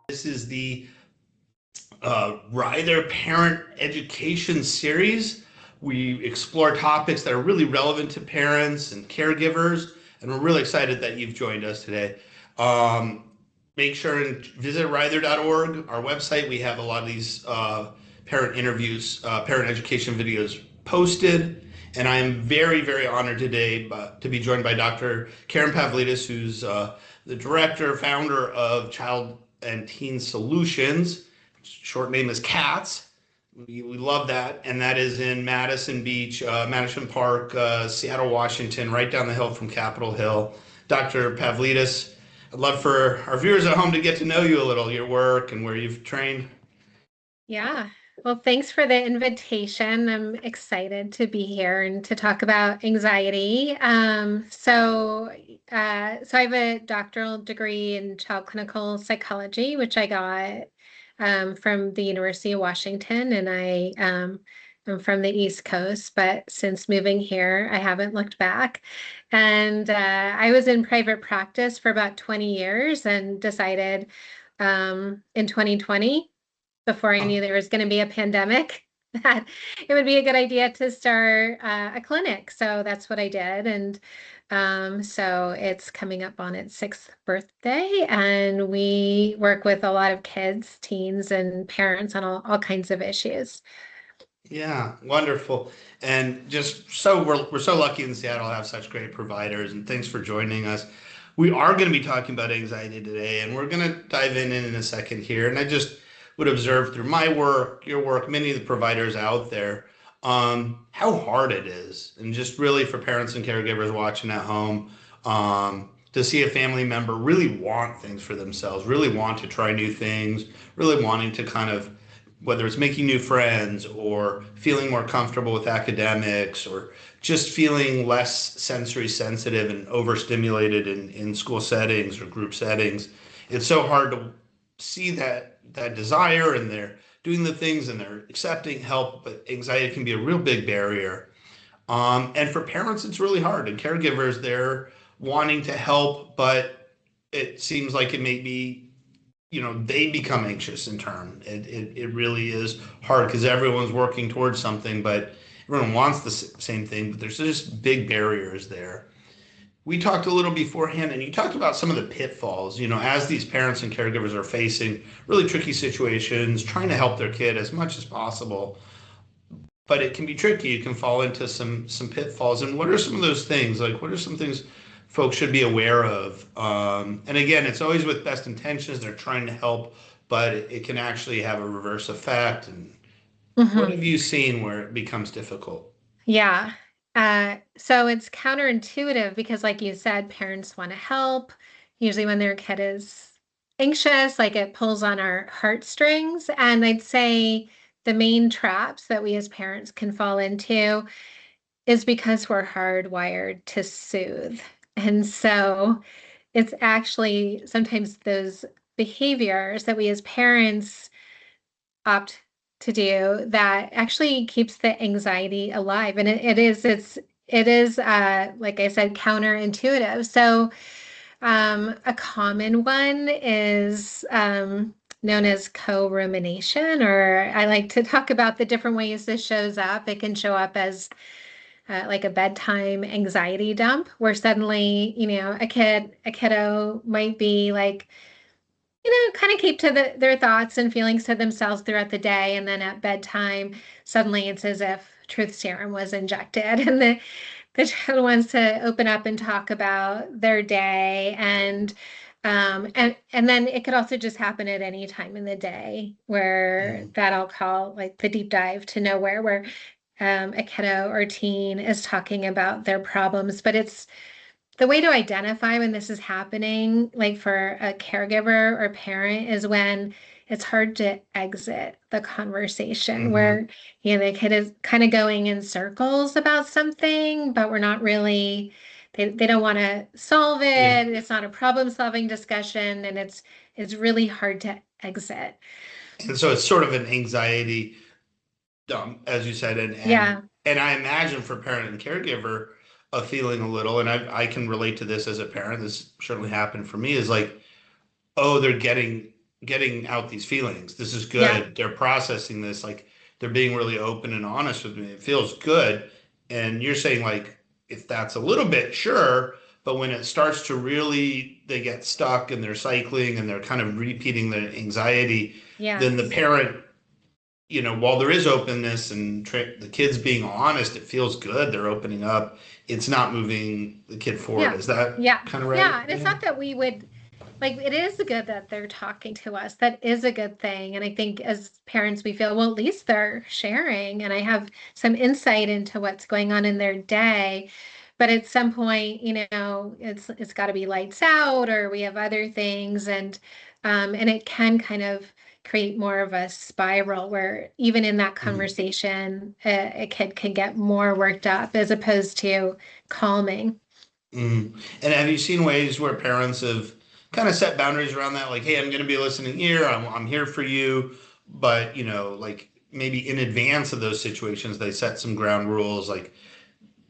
This is the Ryther Parent Education Series. We explore topics that are really relevant to parents and caregivers, and we're really excited that you've joined us today. Um, Make sure and visit ryther.org, our website. We have a lot of these parent interviews, parent education videos posted. And I am very, very honored today to be joined by Dr. Karen Pavlidis, who's the director, founder of Child and Teen Solutions. Short name is CATS. We love that. And that is in Madison Beach, Madison Park, Seattle, Washington, right down the hill from Capitol Hill. Dr. Pavlidis, I'd love for our viewers at home to get to know you a little, your work and where you've trained. Yeah. Well, thanks for the invitation. I'm excited to be here and to talk about anxiety. So I have a doctoral degree in child clinical psychology, which I got from the University of Washington, and I'm from the East Coast, but since moving here, I haven't looked back. And I was in private practice for about 20 years and decided in 2020, before I knew there was going to be a pandemic, that it would be a good idea to start a clinic. So that's what I did. And so it's coming up on its 6th birthday, and we work with a lot of kids, teens, and parents on all kinds of issues. Yeah, wonderful. And just so we're so lucky in Seattle to have such great providers, and thanks for joining us. We are going to be talking about anxiety today, and we're going to dive in a second here. And I just would observe through my work, your work, many of the providers out there, how hard it is, and just really for parents and caregivers watching at home, to see a family member really want things for themselves, really want to try new things, really wanting to kind of whether it's making new friends or feeling more comfortable with academics or just feeling less sensory sensitive and overstimulated in school settings or group settings. It's so hard to see that desire, and they're doing the things and they're accepting help, but anxiety can be a real big barrier. And for parents, it's really hard. And caregivers, they're wanting to help, but it seems like it may be they become anxious in turn. It really is hard because everyone's working towards something, but everyone wants the same thing, but there's just big barriers there. We talked a little beforehand, and you talked about some of the pitfalls, as these parents and caregivers are facing really tricky situations, trying to help their kid as much as possible. But it can be tricky. You can fall into some pitfalls. And what are some of those things? Like, what are some things folks should be aware of? And again, it's always with best intentions. They're trying to help, but it can actually have a reverse effect. And what Mhm. have you seen where it becomes difficult? Yeah. So it's counterintuitive because, like you said, parents want to help. Usually, when their kid is anxious, like it pulls on our heartstrings. And I'd say the main traps that we as parents can fall into is because we're hardwired to soothe. And so it's actually sometimes those behaviors that we as parents opt to do that actually keeps the anxiety alive. And it is like I said, counterintuitive. So a common one is known as co-rumination, or I like to talk about the different ways this shows up. It can show up as like a bedtime anxiety dump, where suddenly, a kiddo might be like, kind of keep to their thoughts and feelings to themselves throughout the day. And then at bedtime, suddenly it's as if truth serum was injected and the child wants to open up and talk about their day. And then it could also just happen at any time in the day, where Mm. that I'll call like the deep dive to nowhere, where a kiddo or teen is talking about their problems. But it's the way to identify when this is happening, like for a caregiver or parent, is when it's hard to exit the conversation, Hmm. where the kid is kind of going in circles about something, but we're not really, they don't want to solve Yeah. it. It's not a problem solving discussion, and it's really hard to exit. And so it's sort of an anxiety dump, as you said, and and Yeah. and I imagine for parent and caregiver, a feeling a little, and I can relate to this as a parent. This certainly happened for me. Is like, oh, getting out these feelings. This is Yeah. good. They're processing this. Like they're being really open and honest with me. It feels good. And you're saying like if that's a little bit, sure, but when it starts to really they get stuck and they're cycling and they're kind of repeating the anxiety, then the Yes. parent, while there is openness and the kids being honest, it feels good. They're opening up. It's not moving the kid forward. Yeah. Is that Yeah. kind of right? Yeah. And it's Yeah. not that we would like, it is good that they're talking to us. That is a good thing. And I think as parents, we feel, well, at least they're sharing and I have some insight into what's going on in their day. But at some point, it's got to be lights out or we have other things. And it can kind of create more of a spiral where even in that Mhm. conversation, a kid can get more worked up as opposed to calming. Mhm. And have you seen ways where parents have kind of set boundaries around that? Like, hey, I'm going to be a listening ear. I'm here for you. But, like maybe in advance of those situations, they set some ground rules like,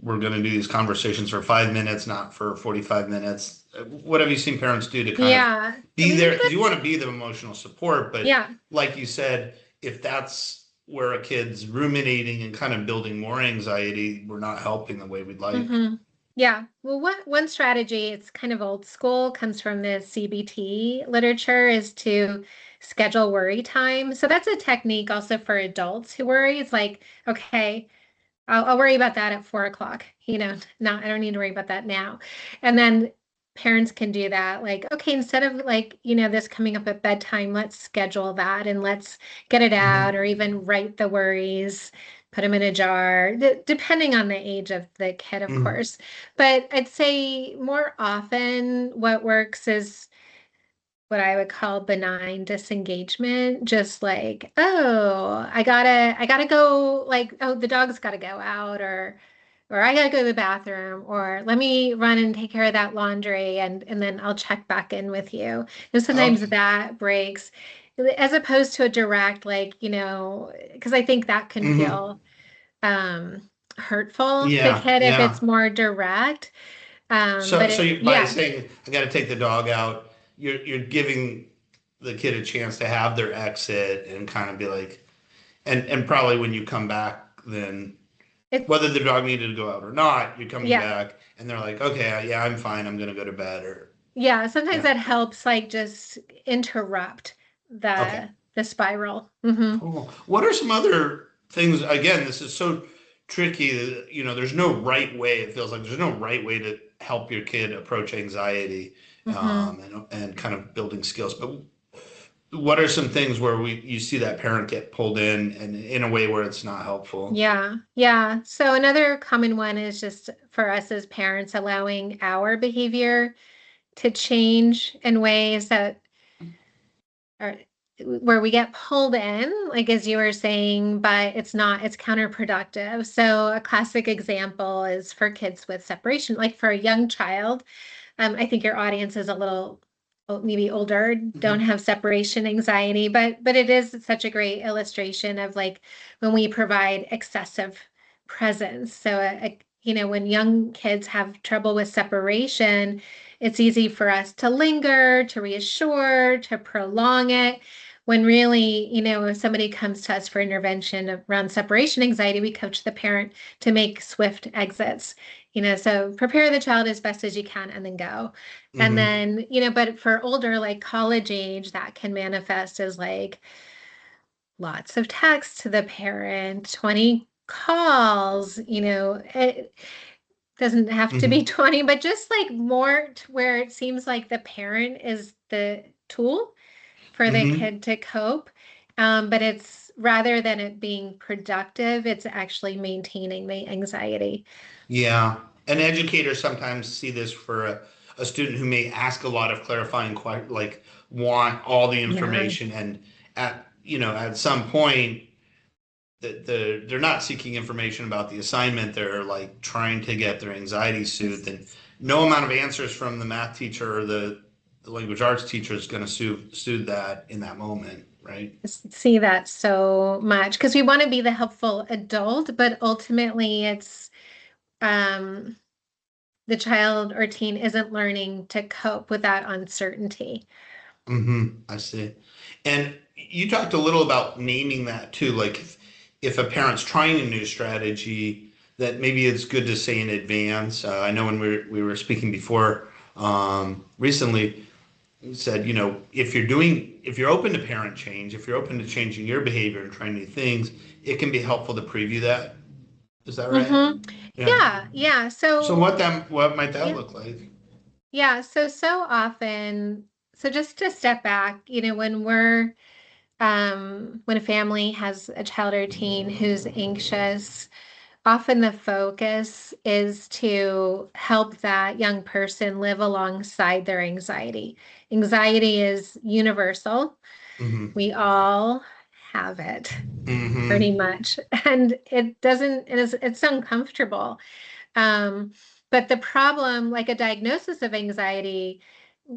we're going to do these conversations for 5 minutes, not for 45 minutes. What have you seen parents do to kind of Yeah. I be mean, there? and Because you want that's, to be the emotional support. But yeah. like you said, if that's where a kid's ruminating and kind of building more anxiety, we're not helping the way we'd like. Hmm. Yeah. Well, one strategy, it's kind of old school, comes from the CBT literature, is to schedule worry time. So that's a technique also for adults who worry. It's like, okay, I'll worry about that at 4 o'clock. Not I don't need to worry about that now. And then parents can do that. Like, okay, instead of like, this coming up at bedtime, let's schedule that and let's get it out, Mhm. or even write the worries, put them in a jar, depending on the age of the kid, of Mhm. course. But I'd say more often what works is what I would call benign disengagement, just like, oh, I gotta go, like, oh, the dog's gotta go out, or I gotta go to the bathroom, or let me run and take care of that laundry and then I'll check back in with you. And sometimes Okay. that breaks, as opposed to a direct, like, because I think that can Mhm. feel hurtful to the Yeah. kid if it's Yeah. more direct. So, But so it, by yeah, saying I got to take the dog out, you're giving the kid a chance to have their exit and kind of be like, and probably when you come back, then it's, whether the dog needed to go out or not, you're coming yeah. back, and they're like, okay, yeah, I'm fine. I'm gonna go to bed, or Yeah, sometimes yeah, that helps like just interrupt okay, the spiral. Hmm. cool. What are some other things? Again, this is so tricky. There's no right way. It feels like there's no right way to help your kid approach anxiety, Hmm. and kind of building skills. But what are some things where you see that parent get pulled in and in a way where it's not helpful? Yeah, yeah. So another common one is just for us as parents allowing our behavior to change in ways that are where we get pulled in, like as you were saying, but it's counterproductive. So a classic example is for kids with separation, like for a young child. I think your audience is a little maybe older, don't Mhm. have separation anxiety, but it is such a great illustration of like when we provide excessive presence. So, when young kids have trouble with separation, it's easy for us to linger, to reassure, to prolong it. When really, if somebody comes to us for intervention around separation anxiety, we coach the parent to make swift exits. So prepare the child as best as you can and then go. And Mhm. then, but for older, like college age, that can manifest as like lots of texts to the parent, 20 calls, it doesn't have to be Mhm. 20, but just like more to where it seems like the parent is the tool for the Mhm. kid to cope. But it's rather than it being productive, it's actually maintaining the anxiety. Yeah. And educators sometimes see this for a student who may ask a lot of clarifying like want all the Yeah. information, and at some point they're not seeking information about the assignment. They're like trying to get their anxiety soothed, and no amount of answers from the math teacher or the language arts teacher is going to soothe that in that moment, right? See that so much because we want to be the helpful adult, but ultimately it's um, the child or teen isn't learning to cope with that uncertainty. I see. And you talked a little about naming that too. Like if a parent's trying a new strategy, that maybe it's good to say in advance. I know when we were speaking before recently, you said, if you're open to parent change, if you're open to changing your behavior and trying new things, it can be helpful to preview that. Is that right? Mm-hmm. Yeah. Yeah, yeah. So what might that Yeah, look like? yeah. So often, so just to step back, when a family has a child or teen who's anxious, often the focus is to help that young person live alongside their anxiety. Anxiety is universal. Hmm. We all have it pretty Hmm. much. And it's uncomfortable. Um, but the problem, like a diagnosis of anxiety,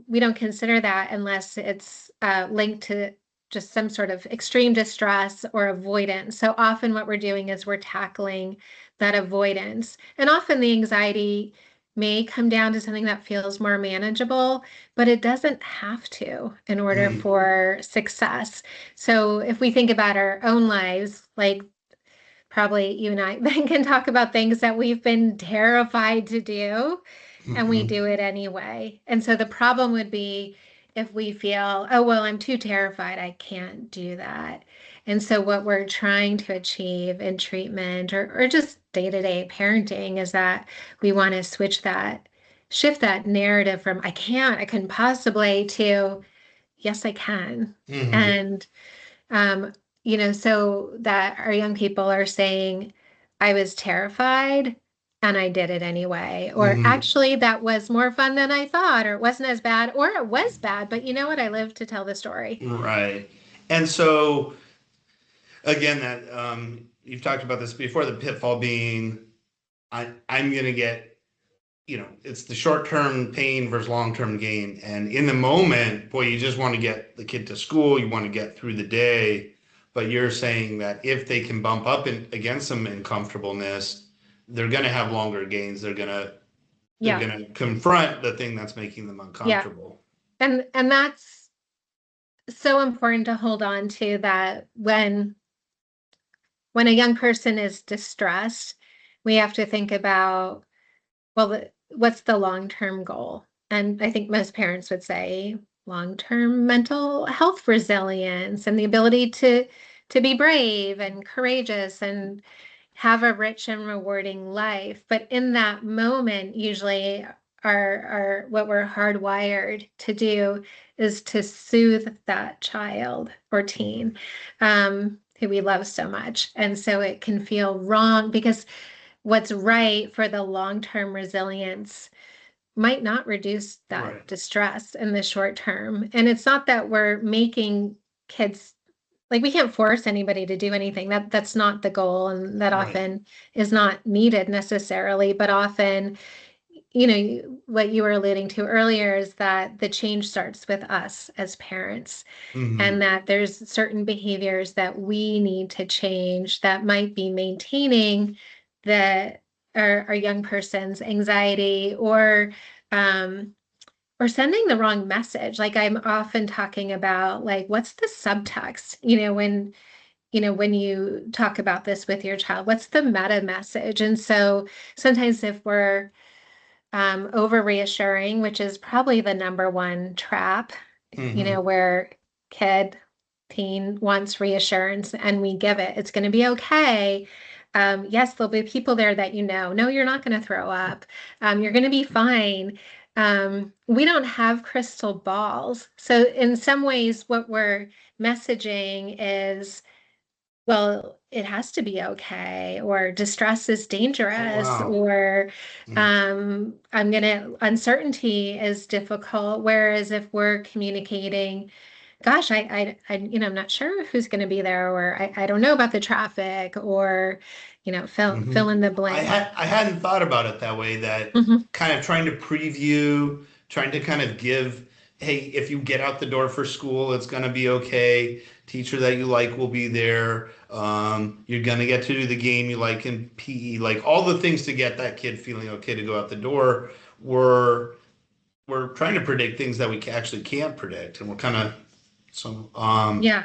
we don't consider that unless it's linked to just some sort of extreme distress or avoidance. So often what we're doing is we're tackling that avoidance. And often the anxiety may come down to something that feels more manageable, but it doesn't have to in order Hmm. for success. So if we think about our own lives, like probably you and I then can talk about things that we've been terrified to do and we Hmm. do it anyway. And so the problem would be if we feel, oh, well, I'm too terrified, I can't do that. And so what we're trying to achieve in treatment or just day-to-day parenting is that we want to shift that narrative from I couldn't possibly to yes, I can. Hmm. And um, so that our young people are saying, I was terrified and I did it anyway. Or Hmm. actually, that was more fun than I thought, or it wasn't as bad, or it was bad, but you know what? I live to tell the story. Right. And so again, that you've talked about this before, the pitfall being I'm gonna get, it's the short term pain versus long term gain. And in the moment, boy, you just want to get the kid to school, you want to get through the day. But you're saying that if they can bump up against some uncomfortableness, they're gonna have longer gains. They're Yeah, gonna confront the thing that's making them yeah. uncomfortable. And that's so important to hold on to that when a young person is distressed, we have to think about, well, what's the long-term goal? And I think most parents would say long-term mental health resilience and the ability to be brave and courageous and have a rich and rewarding life. But in that moment, usually our what we're hardwired to do is to soothe that child or teen who we love so much. And so it can feel wrong because what's right for the long-term resilience might not reduce that Right. distress in the short term. And it's not that we're making kids like we can't force anybody to do anything. That's not the goal, and that Right. often is not needed necessarily, but often what you were alluding to earlier is that the change starts with us as parents and Hmm. that there's certain behaviors that we need to change that might be maintaining the our young person's anxiety um, or sending the wrong message. Like I'm often talking about like what's the subtext, when you talk about this with your child, what's the meta message? And so sometimes if we're over reassuring, which is probably the number one trap, Hmm. where kid, teen wants reassurance and we give it. It's going to be okay. Yes, there'll be people there that no, you're not going to throw up. You're going to be fine. We don't have crystal balls. So in some ways, what we're messaging is well, it has to be okay, or distress is Oh, dangerous, wow. or Mm. uncertainty is difficult. Whereas if we're communicating, gosh, I'm not sure who's going to be there, or I don't know about the traffic, or, Hmm. fill in the blank. I hadn't thought about it that way, that Mhm. kind of trying to preview, trying to kind of give, hey, if you get out the door for school, it's gonna be okay. Teacher that you like will be there. You're gonna get to do the game you like in PE, like all the things to get that kid feeling okay to go out the door were we're trying to predict things that we actually can't predict, and we're kind of so Yeah.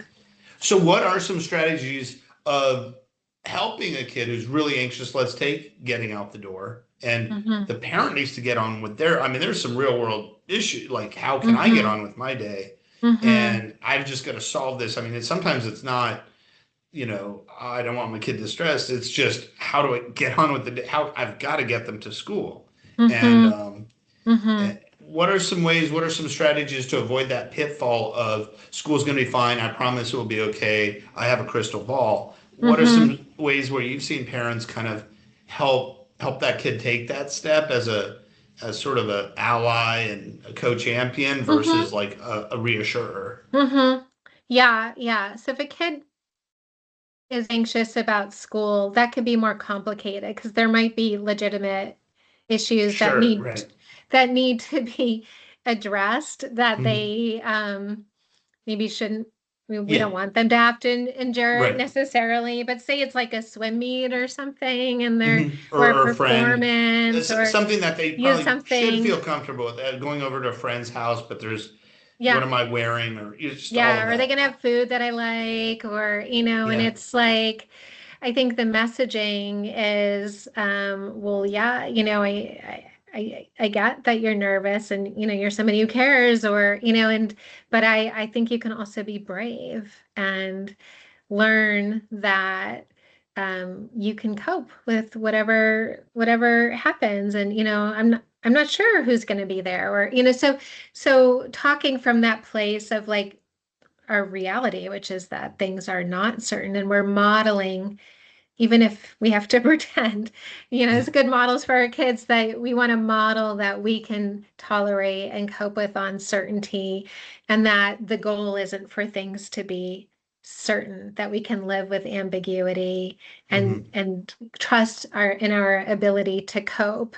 so what are some strategies of helping a kid who's really anxious? Let's take getting out the door, and Mm-hmm. the parent needs to get on with their. I mean, there's some real world issues like how can I get Mm-hmm. on with my day, Mm-hmm. and I've just got to solve this. I mean, sometimes it's not. I don't want my kid distressed. It's just how do I get on with the day? How I've got to get them to school, and Mm-hmm. Mm-hmm. what are some ways, what are some strategies to avoid that pitfall of school's going to be fine? I promise it will be okay. I have a crystal ball. What are Mm-hmm. some ways where you've seen parents kind of help that kid take that step as sort of a ally and a co-champion Mm-hmm. versus like a reassurer? Mm-hmm. Yeah, yeah. So if a kid is anxious about school, that could be more complicated because there might be legitimate issues Sure, right. that need to be addressed that Mhm. they maybe shouldn't. We Yeah, don't want them to have to endure right. necessarily, but say it's like a swim meet or something, and they're or a Or a friend. performance or Something that they use probably should something. feel comfortable with, going over to a friend's house, but there's what Yeah. am I wearing, or just all Yeah, of are they that. gonna have food that I like, or and Yeah. it's like, I think the messaging is, well, yeah, I get that you're nervous, and you're somebody who cares, or but I think you can also be brave and learn that you can cope with whatever happens, and I'm not sure who's going to be there, or so talking from that place of like our reality, which is that things are not certain, and we're modeling, even if we have to pretend, as good models for our kids, that we want to model that we can tolerate and cope with uncertainty, and that the goal isn't for things to be certain, that we can live with ambiguity and Hmm. trust our ability to cope.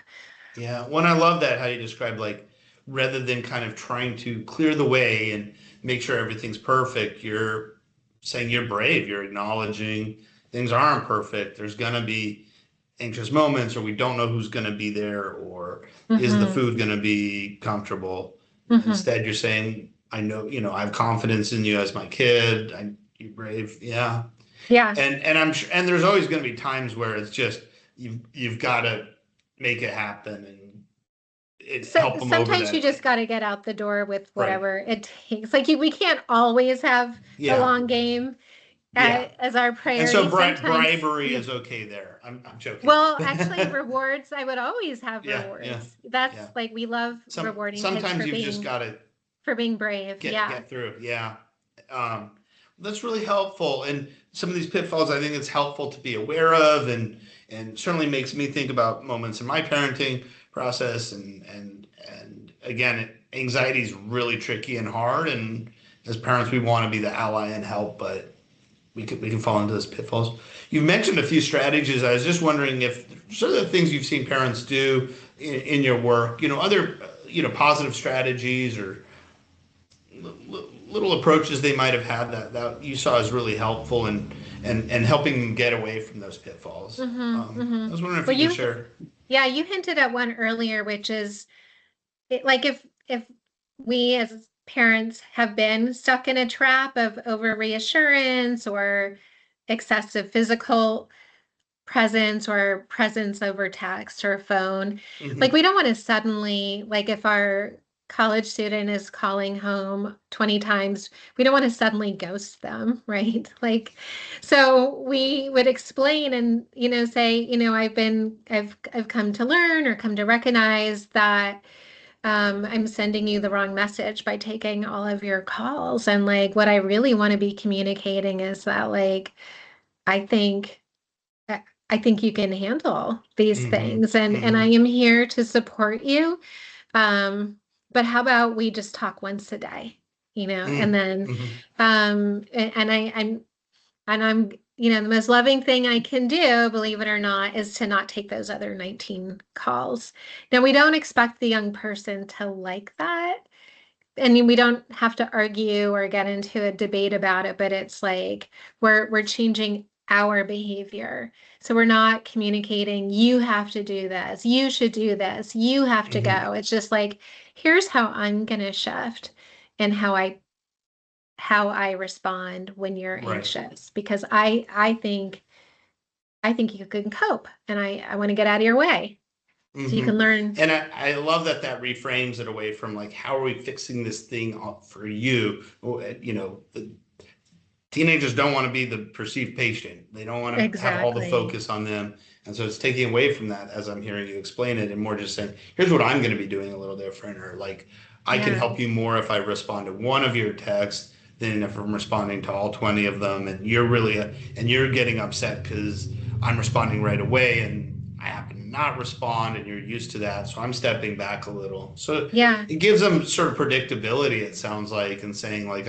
Yeah. When I love that, how you describe like rather than kind of trying to clear the way and make sure everything's perfect, you're saying you're brave. You're acknowledging things aren't perfect. There's gonna be anxious moments, or we don't know who's gonna be there, or is the Hmm. food gonna be comfortable? Hmm. Instead, you're saying, I know, I have confidence in you as my kid. You're brave. Yeah. Yeah. And I'm sure, and there's always going to be times where it's just you've got to make it happen and So help them over sometimes you that. just got to get out the door with Right. whatever it takes. Like we can't always have the Yeah. long game Yeah. as our And so priority. Sometimes, bribery yeah. is okay there. I'm joking. Well, actually, rewards, I would always have Yeah. Yeah. rewards. That's Yeah. like we love rewarding kids Sometimes you've just got to for being brave. Yeah. get through. Yeah. Um, that's really helpful. And some of these pitfalls, I think it's helpful to be aware of, and certainly makes me think about moments in my parenting process. And again, anxiety is really tricky and hard. And as parents, we want to be the ally and help, but we can fall into those pitfalls. You've mentioned a few strategies. I was just wondering if some of the things you've seen parents do in your work, other positive strategies or little approaches they might have had that you saw as really helpful and helping them get away from those pitfalls. Mm-hmm. Mm-hmm. I was wondering if Well, you could share. yeah, you hinted at one earlier, which is like if we as parents have been stuck in a trap of over reassurance or excessive physical presence or presence over text or phone, like Hmm. we don't want to suddenly, like if our college student is calling home 20 times, we don't want to suddenly ghost them, right? Like, so we would explain and say, I've come to learn or come to recognize that I'm sending you the wrong message by taking all of your calls. And like, what I really want to be communicating is that, like, I think, I I think you can handle these Hmm. things, and I Hmm. am here to support you. Um, but how about we just talk once a day, and then, Hmm. and I'm, the most loving thing I can do, believe it or not, is to not take those other 19 calls. Now, we don't expect the young person to like that. I mean, we don't have to argue or get into a debate about it, but it's like we're changing our behavior. So we're not communicating, you have to do this, you should do this, you have to Hmm. go. It's just like, here's how I'm going to shift and how I respond when you're Right. anxious, because I think you can cope, and I want to get out of your way so you Hmm. can learn. And I love that that reframes it away from like, how are we fixing this thing up for you? You know, teenagers don't want to be the perceived patient. They don't want to have all the Exactly. focus on them. And so it's taking away from that as I'm hearing you explain it, and more just saying, here's what I'm going to be doing a little different, or like, I can Yeah. help you more if I respond to one of your texts than if I'm responding to all 20 of them. And you're really, and you're getting upset because I'm responding right away and I happen to not respond, and you're used to that. So I'm stepping back a little. So Yeah. it gives them sort of predictability, it sounds like, and saying, like,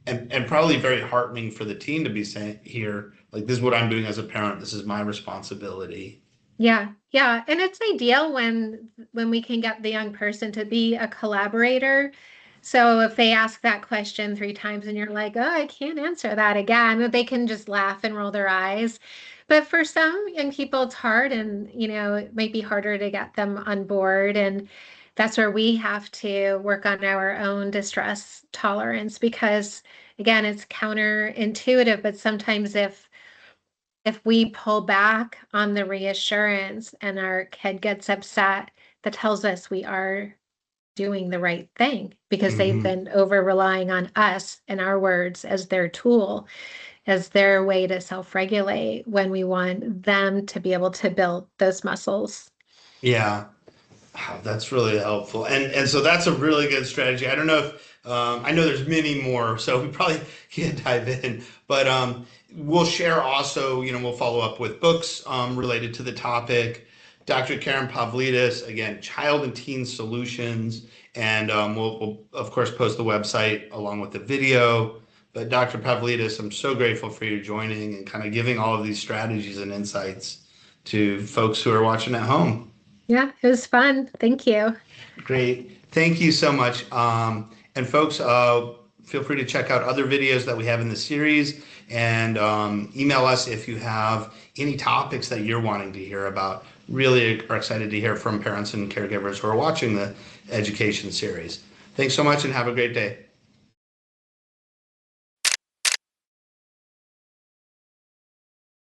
and probably very heartening for the teen to be saying here, like, this is what I'm doing as a parent. This is my responsibility. Yeah. Yeah. And it's ideal when we can get the young person to be a collaborator. So if they ask that question 3 times and you're like, oh, I can't answer that again, they can just laugh and roll their eyes. But for some young people, it's hard, and it might be harder to get them on board. And that's where we have to work on our own distress tolerance, because again, it's counterintuitive, but sometimes if we pull back on the reassurance and our kid gets upset, that tells us we are doing the right thing, because they've Hmm. been over relying on us and our words as their tool, as their way to self-regulate, when we want them to be able to build those muscles. Yeah. Wow, that's really helpful. And so that's a really good strategy. I don't know if I know there's many more, so we probably can't dive in, but we'll share also, we'll follow up with books related to the topic. Dr. Karen Pavlidis, again, Child and Teen Solutions, and we'll of course post the website along with the video. But Dr. Pavlidis, I'm so grateful for you joining and kind of giving all of these strategies and insights to folks who are watching at home. Yeah, it was fun. Thank you. Great. Thank you so much. And folks, feel free to check out other videos that we have in the series, and email us if you have any topics that you're wanting to hear about. Really are excited to hear from parents and caregivers who are watching the education series. Thanks so much and have a great day.